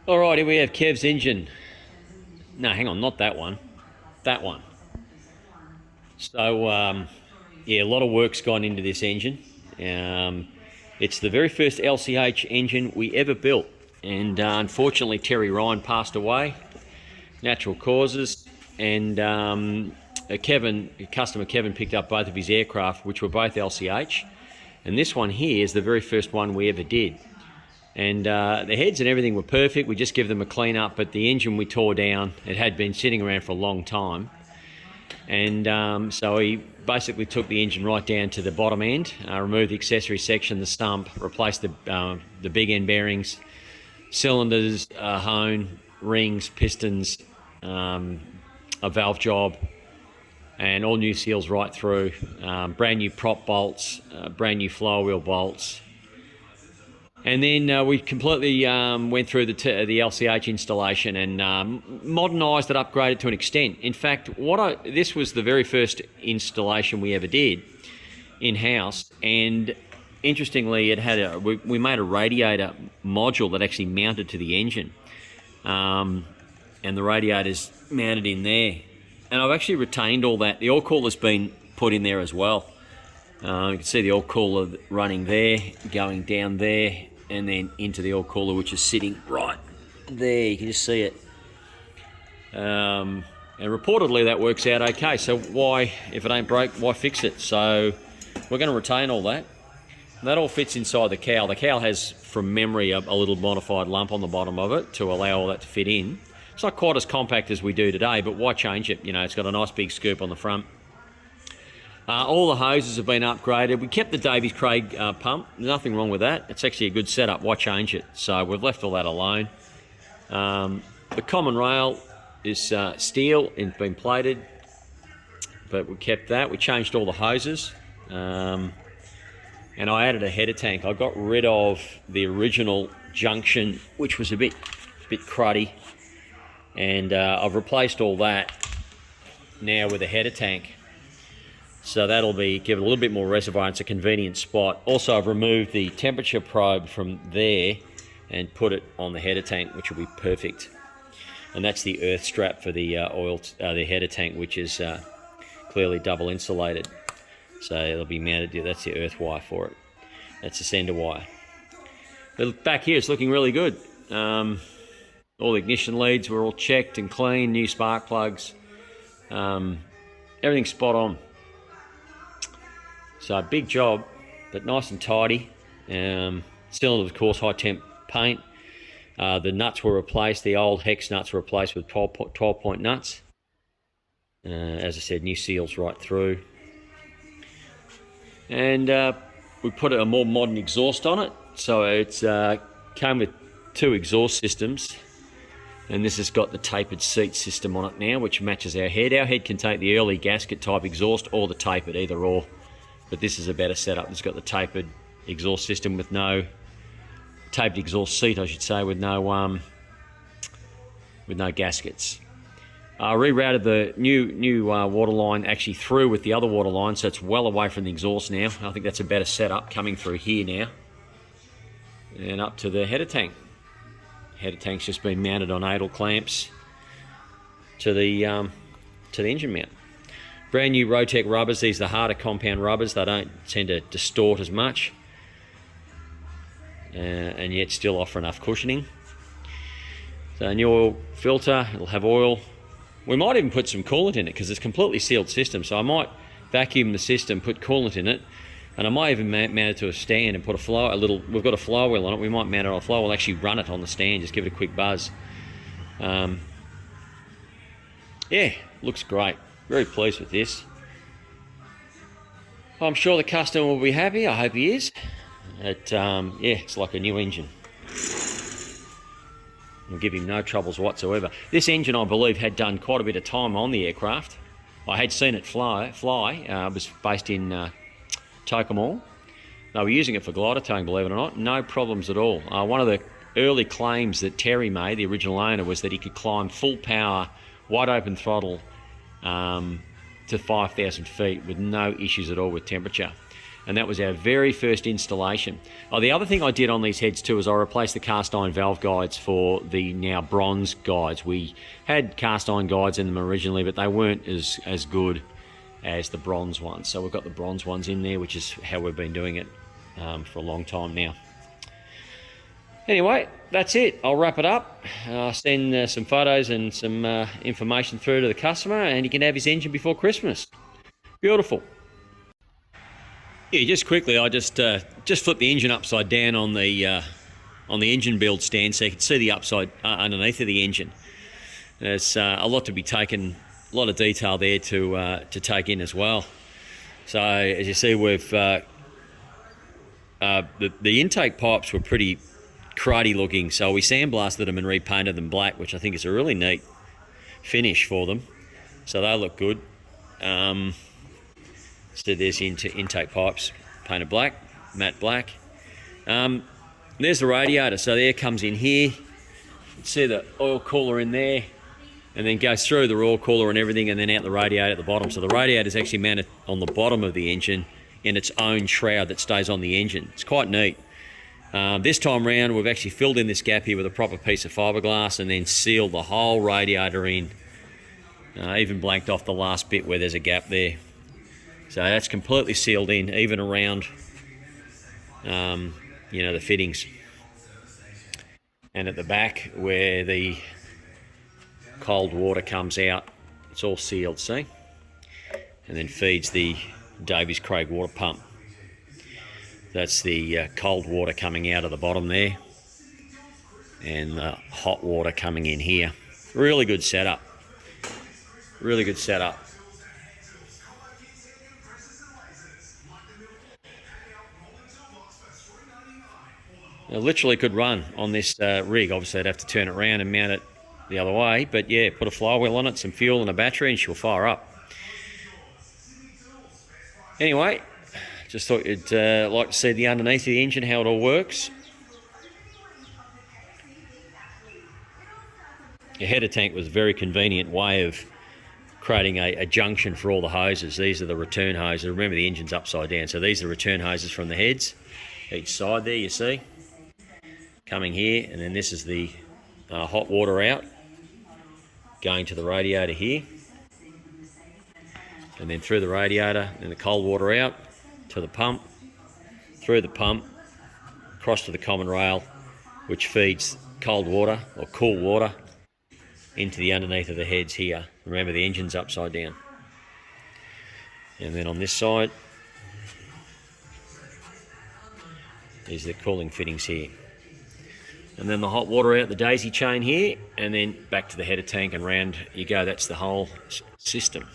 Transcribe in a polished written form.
All right, here we have Kev's engine. No, hang on, not that one. That one. So, yeah, a lot of work's gone into this engine. Um, it's the very first LCH engine we ever built. And unfortunately, Terry Ryan passed away, natural causes. And customer Kevin picked up both of his aircraft, which were both LCH. And this one here is the very first one we ever did. And the heads and everything were perfect. We just give them a clean up, but the engine we tore down. It had been sitting around for a long time. And so he basically took the engine right down to the bottom end, removed the accessory section, the stump, replaced the big end bearings, cylinders, hone, rings, pistons, a valve job, and all new seals right through. Brand new prop bolts, brand new flywheel bolts. And then we completely went through the LCH installation and modernised it, upgraded to an extent. In fact, this was the very first installation we ever did in-house, and interestingly, it had we made a radiator module that actually mounted to the engine, and the radiator's mounted in there. And I've actually retained all that. The oil cooler's been put in there as well. You can see the oil cooler running there, going down there, and then into the oil cooler, which is sitting right there. You can just see it. And reportedly that works out okay. So why, if it ain't broke, why fix it? So we're going to retain all that. That all fits inside the cowl. The cowl has, from memory, a little modified lump on the bottom of it to allow all that to fit in. It's not quite as compact as we do today, but why change it? You know, it's got a nice big scoop on the front. All the hoses have been upgraded. We kept the Davies Craig pump. There's nothing wrong with that. It's actually a good setup. Why change it? So we've left all that alone. The common rail is steel and been plated, but we kept that. We changed all the hoses, and I added a header tank. I got rid of the original junction, which was a bit cruddy, and I've replaced all that now with a header tank. So that'll give it a little bit more reservoir. It's a convenient spot. Also, I've removed the temperature probe from there and put it on the header tank, which will be perfect. And that's the earth strap for the the header tank, which is clearly double insulated. So it'll be mounted. That's the earth wire for it. That's the sender wire. But back here, it's looking really good. All the ignition leads were all checked and clean. New spark plugs. Everything's spot on. So big job, but nice and tidy. Cylinder, of course, high temp paint. The nuts were replaced. The old hex nuts were replaced with 12-point nuts. As I said, new seals right through. And we put a more modern exhaust on it. So it's came with 2 exhaust systems. And this has got the tapered seat system on it now, which matches our head. Our head can take the early gasket type exhaust or the tapered, either or. But this is a better setup. It's got the tapered exhaust system with no tapered exhaust seat, I should say, with no gaskets. I rerouted the new water line actually through with the other water line, so it's well away from the exhaust now. I think that's a better setup coming through here now, and up to the header tank. Header tank's just been mounted on idle clamps to the engine mount. Brand new Rotec rubbers. These are the harder compound rubbers. They don't tend to distort as much, and yet still offer enough cushioning. So a new oil filter. It'll have oil. We might even put some coolant in it because it's a completely sealed system. So I might vacuum the system, put coolant in it, and I might even mount it to a stand and put we've got a flywheel on it. We might mount it on a flywheel, actually run it on the stand, just give it a quick buzz. Yeah, looks great. Very pleased with this. I'm sure the customer will be happy. I hope he is. Yeah, it's like a new engine. Will give him no troubles whatsoever. This engine, I believe, had done quite a bit of time on the aircraft. I had seen it fly. It was based in Tocumwal. They were using it for glider towing, believe it or not. No problems at all. One of the early claims that Terry made, the original owner, was that he could climb full power, wide open throttle, to 5,000 feet with no issues at all with temperature. and that was our very first installation. Oh, the other thing I did on these heads too is I replaced the cast iron valve guides for the now bronze guides. We had cast iron guides in them originally, but they weren't as good as the bronze ones. So we've got the bronze ones in there, which is how we've been doing it for a long time now. Anyway, that's it. I'll wrap it up. I'll send some photos and some information through to the customer, and he can have his engine before Christmas. Beautiful. Yeah, just quickly, I just flipped the engine upside down on the engine build stand, so you can see the upside underneath of the engine. There's a lot to be taken, a lot of detail there to take in as well. So as you see, we've the intake pipes were pretty cruddy looking, so we sandblasted them and repainted them black, which I think is a really neat finish for them. So they look good. So there's intake pipes painted black, matte black. There's the radiator, so the air comes in here. You can see the oil cooler in there, and then goes through the oil cooler and everything, and then out the radiator at the bottom. So the radiator is actually mounted on the bottom of the engine in its own shroud that stays on the engine. It's quite neat. This time round, we've actually filled in this gap here with a proper piece of fiberglass and then sealed the whole radiator in. Even blanked off the last bit where there's a gap there. So that's completely sealed in, even around, the fittings. And at the back where the cold water comes out, it's all sealed, see? And then feeds the Davies Craig water pump. That's the cold water coming out of the bottom there, and the hot water coming in here. Really good setup. Really good setup. It literally could run on this rig. Obviously, I'd have to turn it around and mount it the other way, but yeah, put a flywheel on it, some fuel and a battery, and she'll fire up. Anyway, just thought you'd like to see the underneath of the engine, how it all works. Your header tank was a very convenient way of creating a junction for all the hoses. These are the return hoses. Remember, the engine's upside down, so these are the return hoses from the heads. Each side there, you see, coming here, and then this is the hot water out, going to the radiator here, and then through the radiator, and the cold water out to the pump, through the pump, across to the common rail, which feeds cold water or cool water into the underneath of the heads here. Remember, the engine's upside down. And then on this side is the cooling fittings here. And then the hot water out the daisy chain here, and then back to the header tank and round you go. That's the whole system.